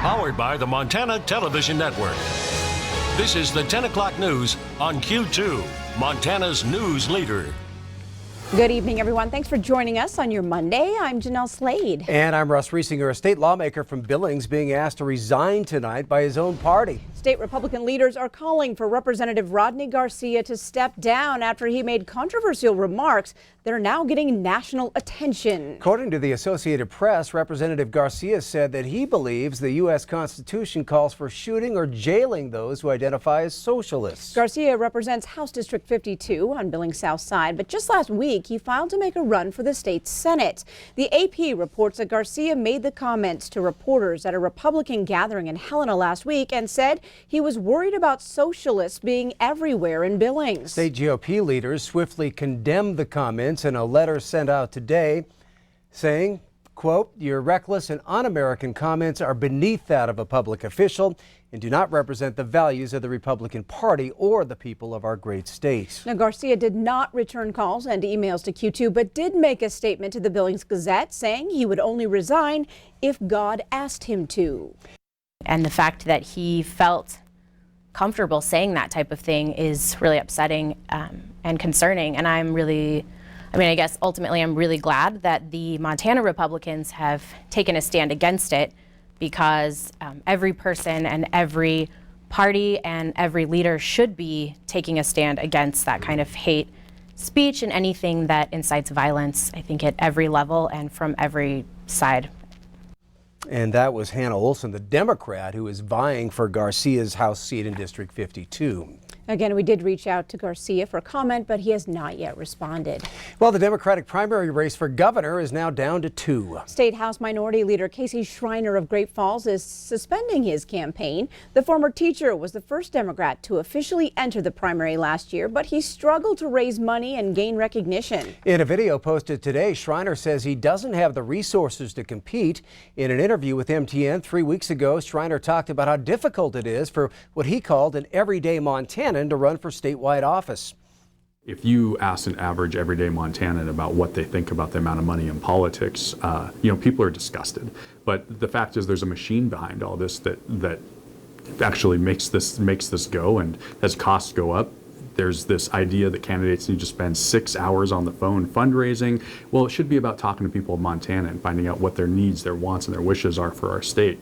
Powered by the Montana Television Network. This is the 10 o'clock news on Q2, Montana's news leader. Good evening, everyone. Thanks for joining us on your Monday. I'm Jeanelle Slade. And I'm Russ Riesinger, a state lawmaker from Billings being asked to resign tonight by his own party. State Republican leaders are calling for Representative Rodney Garcia to step down after he made controversial remarks that are now getting national attention. According to the Associated Press, Representative Garcia said that he believes the U.S. Constitution calls for shooting or jailing those who identify as socialists. Garcia represents House District 52 on Billings South Side, but just last week he filed to make a run for the state's Senate. The AP reports that Garcia made the comments to reporters at a Republican gathering in Helena last week and said he was worried about socialists being everywhere in Billings. State GOP leaders swiftly condemned the comments in a letter sent out today saying, quote, "Your reckless and un-American comments are beneath that of a public official and do not represent the values of the Republican Party or the people of our great state." Now, Garcia did not return calls and emails to Q2, but did make a statement to the Billings Gazette saying he would only resign if God asked him to. And the fact that he felt comfortable saying that type of thing is really upsetting and concerning. And I guess ultimately I'm really glad that the Montana Republicans have taken a stand against it, because every person and every party and every leader should be taking a stand against that kind of hate speech and anything that incites violence, I think, at every level and from every side. And that was Hannah Olson, the Democrat who is vying for Garcia's House seat in District 52. Again, we did reach out to Garcia for comment, but he has not yet responded. Well, the Democratic primary race for governor is now down to 2. State House Minority Leader Casey Schreiner of Great Falls is suspending his campaign. The former teacher was the first Democrat to officially enter the primary last year, but he struggled to raise money and gain recognition. In a video posted today, Schreiner says he doesn't have the resources to compete. In an interview with MTN 3 weeks ago, Schreiner talked about how difficult it is for what he called an everyday Montanan to run for statewide office. If you ask an average everyday Montanan about what they think about the amount of money in politics, people are disgusted. But the fact is there's a machine behind all this that actually makes this go, and as costs go up, there's this idea that candidates need to spend 6 hours on the phone fundraising. Well, it should be about talking to people in Montana and finding out what their needs, their wants, and their wishes are for our state.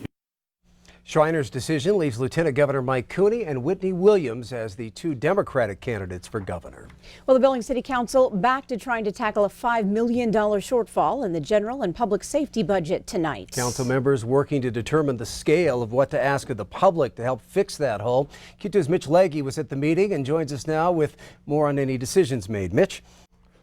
Schreiner's decision leaves Lieutenant Governor Mike Cooney and Whitney Williams as the 2 Democratic candidates for governor. Well, the Billings City Council back to trying to tackle a $5 million shortfall in the general and public safety budget tonight. Council members working to determine the scale of what to ask of the public to help fix that hole. Q2's Mitch Legge was at the meeting and joins us now with more on any decisions made. Mitch?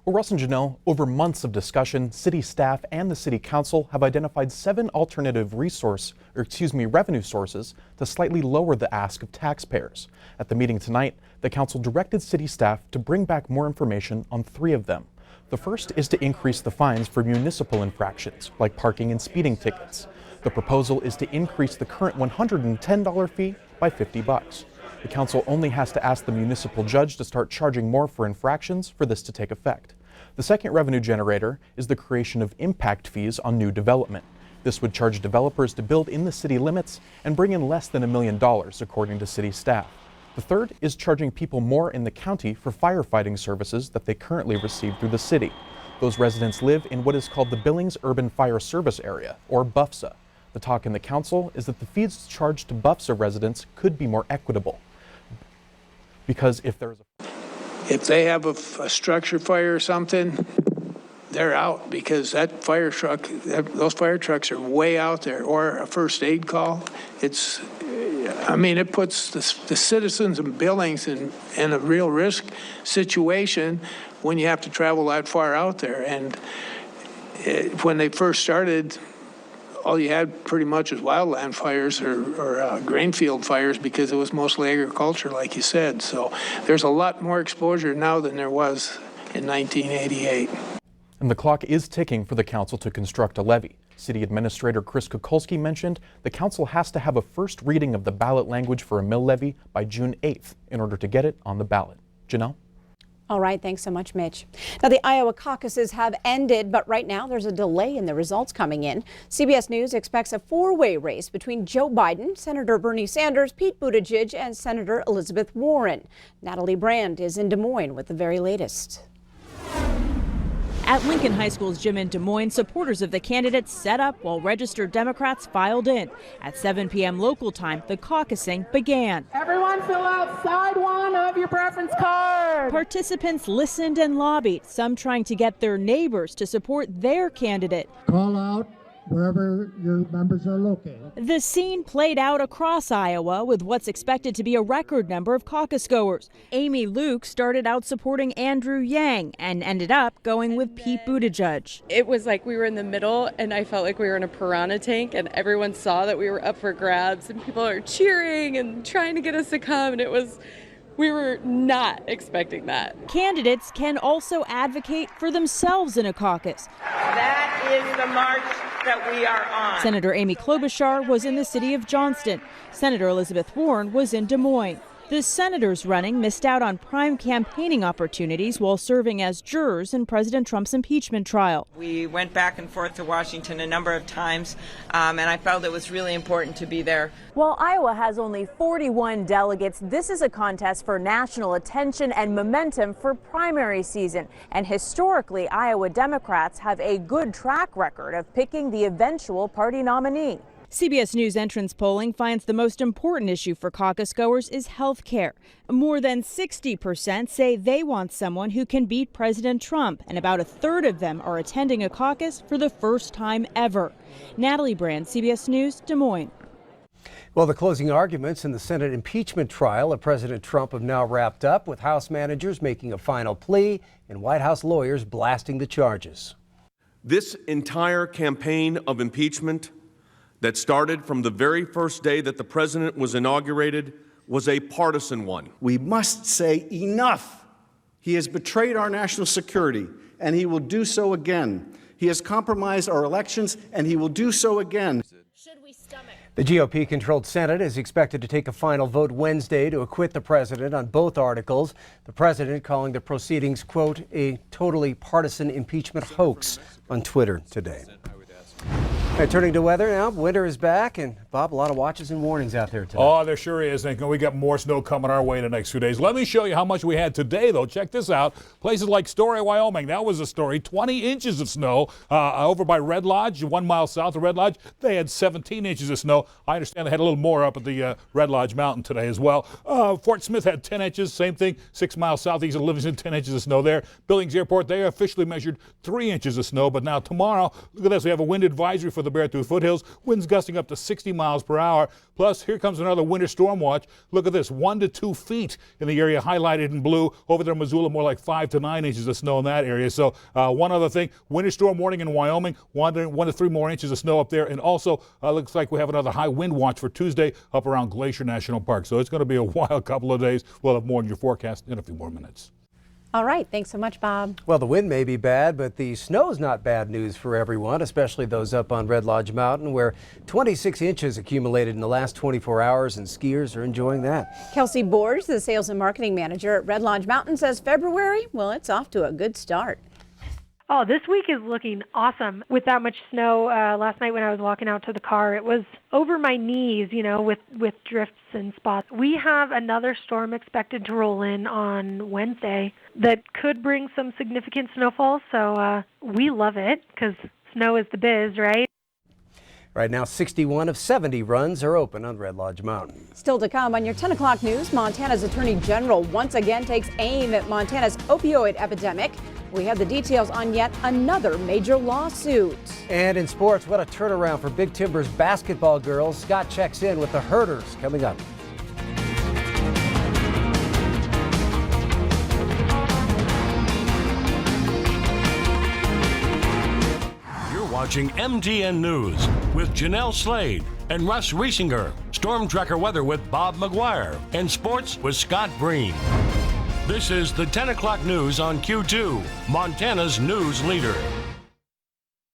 Well, Russ and Jeanelle, over months of discussion, city staff and the city council have identified 7 alternative revenue sources to slightly lower the ask of taxpayers. At the meeting tonight, the council directed city staff to bring back more information on 3 of them. The first is to increase the fines for municipal infractions, like parking and speeding tickets. The proposal is to increase the current $110 fee by $50. The council only has to ask the municipal judge to start charging more for infractions for this to take effect. The second revenue generator is the creation of impact fees on new development. This would charge developers to build in the city limits and bring in less than $1 million, according to city staff. The third is charging people more in the county for firefighting services that they currently receive through the city. Those residents live in what is called the Billings Urban Fire Service Area, or BUFSA. The talk in the council is that the fees charged to BUFSA residents could be more equitable. Because if they have a structure fire or something, they're out, because those fire trucks are way out there, or a first aid call. It puts the citizens of Billings in a real risk situation when you have to travel that far out there. And when they first started, all you had pretty much was wildland fires or grain field fires, because it was mostly agriculture, like you said. So there's a lot more exposure now than there was in 1988. And the clock is ticking for the council to construct a levy. City Administrator Chris Kukulski mentioned the council has to have a first reading of the ballot language for a mill levy by June 8th in order to get it on the ballot. Jeanelle? All right, thanks so much, Mitch. Now, the Iowa caucuses have ended, but right now there's a delay in the results coming in. CBS News expects a four-way race between Joe Biden, Senator Bernie Sanders, Pete Buttigieg, and Senator Elizabeth Warren. Natalie Brand is in Des Moines with the very latest. At Lincoln High School's gym in Des Moines, supporters of the candidates set up while registered Democrats filed in. At 7 p.m. local time, the caucusing began. Everyone fill out side one of your preference card. Participants listened and lobbied, some trying to get their neighbors to support their candidate. Call out wherever your members are located. The scene played out across Iowa with what's expected to be a record number of caucus goers. Amy Luke started out supporting Andrew Yang and ended up going with Pete Buttigieg. It was like we were in the middle and I felt like we were in a piranha tank and everyone saw that we were up for grabs and people are cheering and trying to get us to come, and we were not expecting that. Candidates can also advocate for themselves in a caucus. That is the march that we are on. Senator Amy Klobuchar was in the city of Johnston. Senator Elizabeth Warren was in Des Moines. The senators running missed out on prime campaigning opportunities while serving as jurors in President Trump's impeachment trial. We went back and forth to Washington a number of times, and I felt it was really important to be there. While Iowa has only 41 delegates, this is a contest for national attention and momentum for primary season. And historically, Iowa Democrats have a good track record of picking the eventual party nominee. CBS News entrance polling finds the most important issue for caucus goers is health care. More than 60% say they want someone who can beat President Trump, and about a third of them are attending a caucus for the first time ever. Natalie Brand, CBS News, Des Moines. Well, the closing arguments in the Senate impeachment trial of President Trump have now wrapped up, with House managers making a final plea and White House lawyers blasting the charges. This entire campaign of impeachment that started from the very first day that the president was inaugurated was a partisan one. We must say enough. He has betrayed our national security, and he will do so again. He has compromised our elections, and he will do so again. The GOP-controlled Senate is expected to take a final vote Wednesday to acquit the president on both articles. The president calling the proceedings, quote, a totally partisan impeachment hoax on Twitter today. Turning to weather now, winter is back, and Bob, a lot of watches and warnings out there today. Oh, there sure is. And we got more snow coming our way in the next few days. Let me show you how much we had today, though. Check this out. Places like Story, Wyoming, that was a story. 20 inches of snow over by Red Lodge, 1 mile south of Red Lodge. They had 17 inches of snow. I understand they had a little more up at the Red Lodge Mountain today as well. Fort Smith had 10 inches, same thing, 6 miles southeast of Livingston, 10 inches of snow there. Billings Airport, they officially measured 3 inches of snow. But now tomorrow, look at this, we have a wind advisory for the Beartooth foothills. Winds gusting up to 60 miles per hour. Plus, here comes another winter storm watch. Look at this, 1 to 2 feet in the area highlighted in blue. Over there in Missoula, more like 5 to 9 inches of snow in that area. So one other thing, winter storm warning in Wyoming, 1 to 3 more inches of snow up there. And also, looks like we have another high wind watch for Tuesday up around Glacier National Park. So it's going to be a wild couple of days. We'll have more in your forecast in a few more minutes. All right. Thanks so much, Bob. Well, the wind may be bad, but the snow's not bad news for everyone, especially those up on Red Lodge Mountain, where 26 inches accumulated in the last 24 hours, and skiers are enjoying that. Kelsey Borge, the sales and marketing manager at Red Lodge Mountain, says February, well, it's off to a good start. Oh, this week is looking awesome. With that much snow, last night when I was walking out to the car, it was over my knees, you know, with drifts and spots. We have another storm expected to roll in on Wednesday that could bring some significant snowfall, so we love it because snow is the biz, right? Right now, 61 of 70 runs are open on Red Lodge Mountain. Still to come on your 10 o'clock news, Montana's Attorney General once again takes aim at Montana's opioid epidemic. We have the details on yet another major lawsuit. And in sports, what a turnaround for Big Timber's basketball girls. Scott checks in with the Herders coming up. Watching MTN News with Jeanelle Slade and Russ Riesinger, Storm Tracker weather with Bob McGuire, and sports with Scott Breen. This is the 10 o'clock news on Q2, Montana's news leader.